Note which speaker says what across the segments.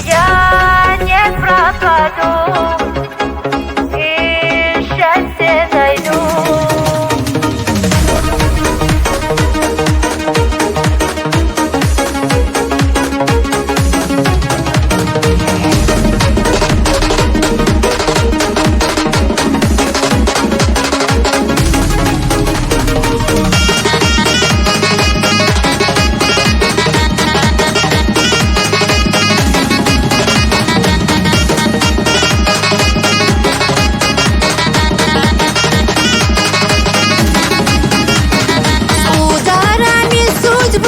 Speaker 1: Я не пропаду и счастье найду.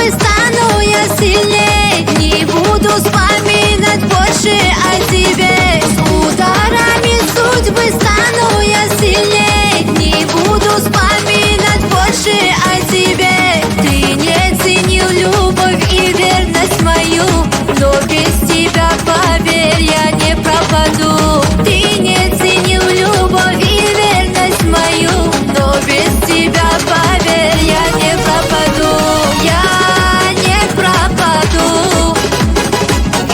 Speaker 2: Стану я сильней, не буду вспоминать больше о тебе. С ударами судьбы стану я сильней, не буду вспоминать больше о тебе. Ты не ценил любовь и верность мою, но без тебя, поверь, я не пропаду. Ты не ценил любовь и верность мою, но без тебя, поверь, я не пропаду. Я не пропаду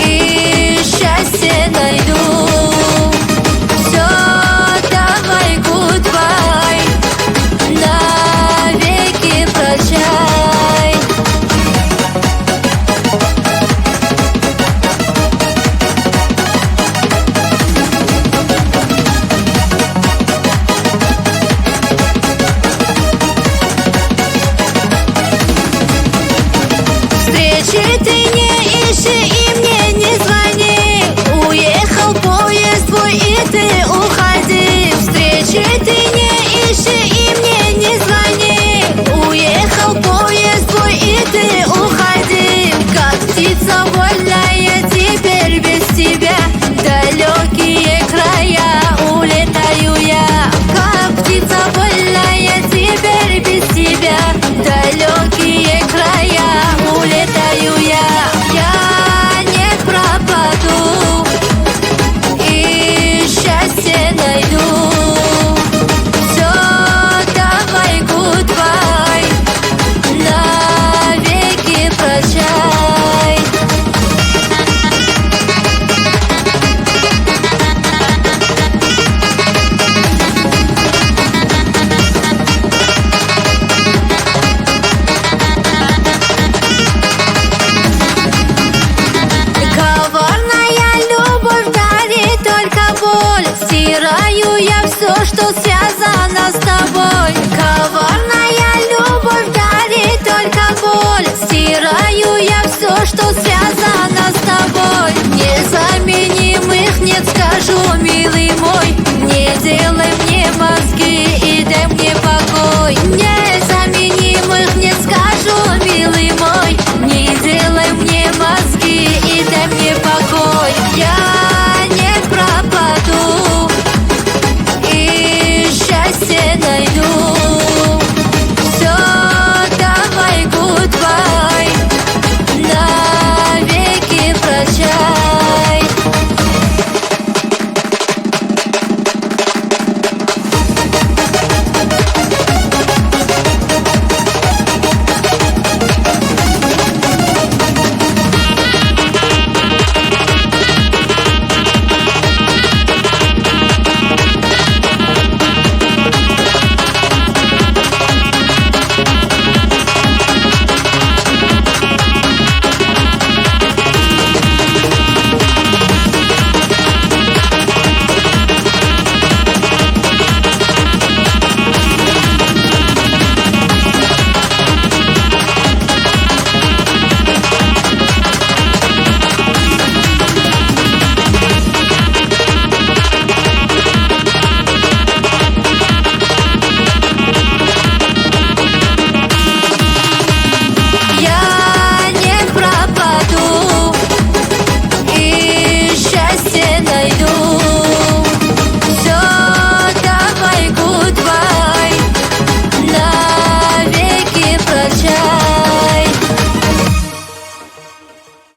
Speaker 2: и счастье найду. Все, давай, goodbye, навеки прощай. Встречи ты не ищи и мне не звони. Уехал поезд твой и ты уходи. Встречи ты не ищи и мне не звони. Уехал поезд твой и ты уходи. Как птица вольная теперь без тебя, далекие края улетаю я. Как птица вольная теперь без тебя, далекие края улетаю я. Я не пропаду и счастье найду. Все, давай, goodbye, навеки прощай. Коварная любовь дарит только боль. Стираю я все, что связано с тобой.